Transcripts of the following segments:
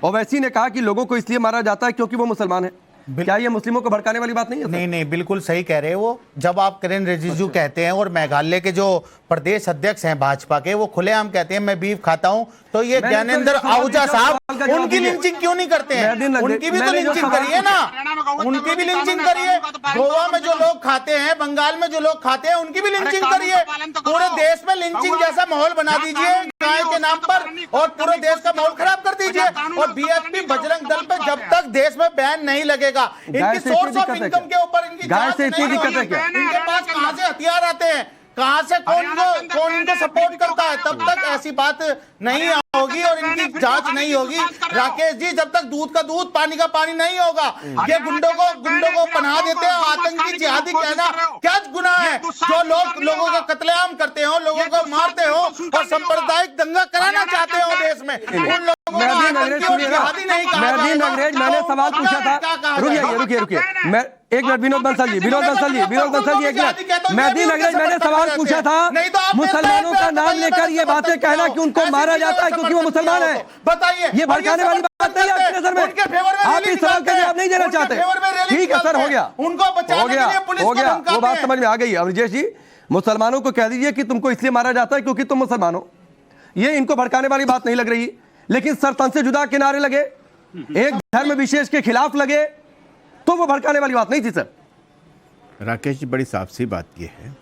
ओवैसी ने कहा कि लोगों को इसलिए मारा जाता है क्योंकि वो मुसलमान है। क्या ये मुस्लिमों को भड़काने वाली बात नहीं है? नहीं नहीं, बिल्कुल सही कह रहे हैं वो। जब आप किरेन रिजिजू कहते हैं और मेघालय के जो प्रदेश अध्यक्ष हैं भाजपा के, वो खुलेआम कहते हैं मैं बीफ खाता हूं, तो ये ज्ञानेंद्र आहूजा साहब उनकी लिंचिंग क्यों नहीं करते हैं? उनकी भी तो लिंचिंग करिए ना, उनकी भी लिंचिंग करिए। गोवा में जो लोग खाते हैं, बंगाल में जो लोग खाते हैं, उनकी भी लिंचिंग करिए। पूरे देश में लिंचिंग जैसा माहौल बना दीजिए गाय के नाम पर और पूरे देश का माहौल खराब कर दीजिए। और बीएसपी बजरंग दल पे जब तक देश में बैन नहीं लगेगा, इनकी सोर्स ऑफ इनकम के ऊपर इनकी जांच नहीं होगी, इनके पास कहां से हथियार आते हैं, कहां से कौन इनको सपोर्ट करता है, तब तक ऐसी बात नहीं होगी और इनकी जांच नहीं होगी। राकेश जी, जब तक दूध का दूध पानी का पानी नहीं होगा, ये गुंडों को पनाह देते हैं, आतंकी जिहादी कहना क्या गुनाह है? जो लोगों का कत्लेआम करते हो, लोगों को मारते हो और सांप्रदायिक दंगा कराना चाहते हो देश में, उन लोगों को आतंकी और जिहादी नहीं कहा जाएगा। मैंने सवाल पूछा था, रुकिए मैं एक मिनट, विनोद बंसल जी एक मिनट। मैंने सवाल पूछा था, मुसलमानों का नाम लेकर ये बातें कहना कि उनको मारा जाता है क्योंकि वो मुसलमान है, बताइए ये भड़काने वाली बात नहीं है आपकी नजर में? आप इस सवाल का जवाब नहीं देना चाहते? ठीक है सर, हो गया, वो बात समझ में आ गई। अवनीश जी, मुसलमानों को कह दीजिए कि तुमको इसलिए मारा जाता है क्योंकि तुम मुसलमान हो। ये इनको भड़काने वाली बात नहीं लग रही, लेकिन सर तन से जुदा किनारे लगे, एक धर्म विशेष के खिलाफ लगे, तो वो भड़काने वाली बात नहीं थी। सर राकेश जी, बड़ी साफ सी बात ये है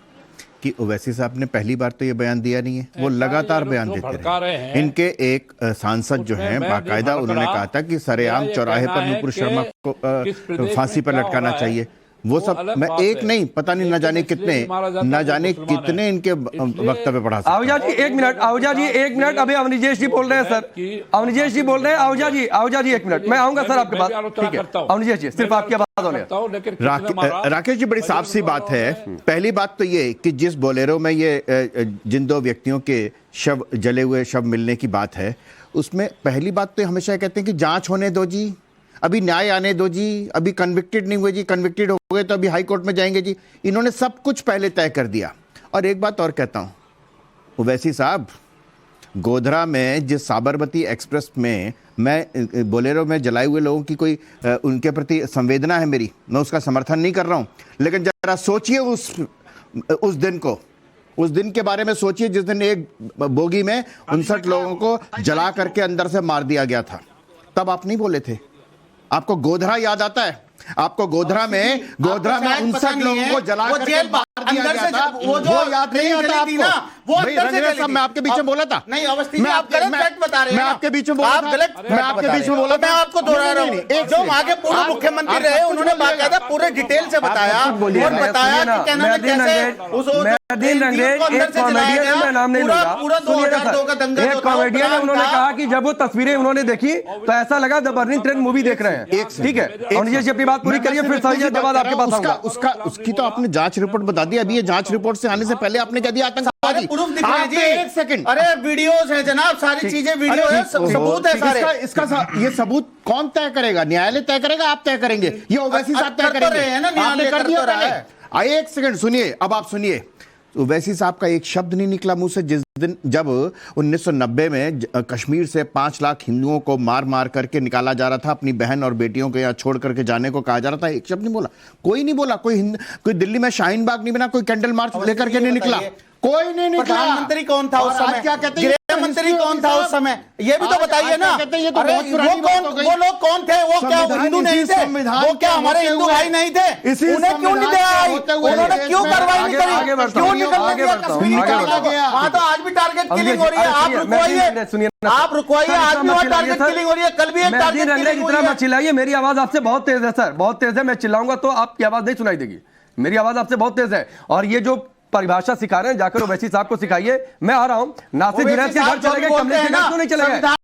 कि ओवैसी साहब ने पहली बार तो ये बयान दिया नहीं है, वो लगातार बयान देते रहे। इनके एक सांसद जो हैं बाकायदा उन्होंने कहा था कि सरेआम चौराहे पर नुपुर शर्मा को फांसी पर लटकाना चाहिए। वो सब मैं एक नहीं, पता नहीं न जाने कितने इनके वक्तव्य पढ़ा सकता हूं। आहूजा जी एक मिनट, अभी अवनीश जी बोल रहे हैं सर, अवनीश जी बोल रहे हैं। आहूजा जी एक मिनट, मैं आऊंगा सर आपके पास, ठीक है? अवनीश जी सिर्फ आपकी आवाज होने। राकेश जी, बड़ी साफ सी बात है। पहली बात तो ये कि जिस बोलेरो में ये जिन दो व्यक्तियों के शव, जले हुए शव मिलने की बात है, उसमें पहली बात तो हमेशा कहते हैं कि जांच होने दो जी, अभी न्याय आने दो जी, अभी कन्विक्टेड नहीं हुए जी, कन्विक्टेड हो गए तो अभी हाई कोर्ट में जाएंगे जी। इन्होंने सब कुछ पहले तय कर दिया। और एक बात और कहता हूं, ओवैसी साहब, गोधरा में जिस साबरमती एक्सप्रेस में मैं बोलेरो में जलाए हुए लोगों की कोई उनके प्रति संवेदना है मेरी, मैं उसका समर्थन नहीं कर रहा हूं, लेकिन जरा सोचिए उस दिन के बारे में सोचिए जिस दिन एक बोगी में 59 लोगों को जला करके अंदर से मार दिया गया था। तब आप नहीं बोले थे? आपको गोधरा याद आता है? आपको गोधरा में 59 लोगों को जला करके मार दिया गया था, वो याद नहीं आता आपको? वो अंदर से सब मैं आपके बीच में बोला था। नहीं, अवस्थी जी, आप गलत फैक्ट बता रहे हैं। मैं आपके बीच में बोला था, मैं आपके बीच में बोला था। मैं आपको दोहरा रहा हूं, जो वहां के पूर्व मुख्यमंत्री रहे उन्होंने बाकायदा पूरे डिटेल से बताया और बताया कि क्या नाम है, कैसे उस एक कॉमेडियन है, उन्होंने कहा कि जब वो तस्वीरें उन्होंने देखी तो ऐसा लगा द बर्निंग ट्रेन मूवी देख रहे हैं। ठीक है, अवनीश जी अपनी बात पूरी करिए, फिर सही जवाब आपके पास आऊंगा। उसकी तो आपने जांच रिपोर्ट बता दी। अभी ये जांच रिपोर्ट से आने से पहले आपने कह दिया आतंकवादी। प्रूफ दिखाइए जी, एक सेकंड। अरे वीडियोस है जनाब, सारी चीजें वीडियो है, सबूत है सारे। ये सबूत कौन तय करेगा? न्यायालय तय करेगा? आप तय करेंगे? ये ओवैसी साहब तय करेंगे? आपने कर दिया पहले। एक सेकंड सुनिए, अब आप सुनिए। ओवैसी साहब का एक शब्द नहीं निकला मुंह से जिस दिन जब 1990 में कश्मीर से 5 लाख हिंदुओं को मार मार करके निकाला जा रहा था, अपनी बहन और बेटियों को यहाँ छोड़ करके जाने को कहा जा रहा था, एक शब्द नहीं बोला, कोई नहीं बोला। कोई दिल्ली में शाहीन बाग नहीं बना, कोई कैंडल मार्च लेकर के नहीं निकला, कोई नहीं निकला। प्रधानमंत्री कौन था उस समय? क्या कहते हैं, गृह मंत्री कौन था उस समय? ये भी तो बताइए ना। वो लोग कौन थे? वो क्या हिंदू नहीं थे? वो क्या हमारे हिंदू भाई नहीं थे? उन्हें क्यों नहीं दिया? उन्होंने क्यों कार्रवाई नहीं करी? क्यों निकलने दिया? कश्मीर निकाला गया। वहां तो आज भी टारगेट किलिंग हो रही है। आप रुकवाइए, आज भी वहां टारगेट किलिंग हो रही है, कल भी एक टारगेट किलिंग हो रही है। इतना मत चिल्लाइए, मेरी आवाज आपसे बहुत तेज है सर, बहुत तेज है। मैं चिल्लाऊंगा तो आपकी आवाज नहीं सुनाई देगी, मेरी आवाज आपसे बहुत तेज है। और ये जो परिभाषा सिखा रहे हैं, जाकर ओवैसी साहब को सिखाइए। मैं आ रहा हूं, नासिर जुनैद के घर चले गए, कमलेश के घर क्यों नहीं चले गए?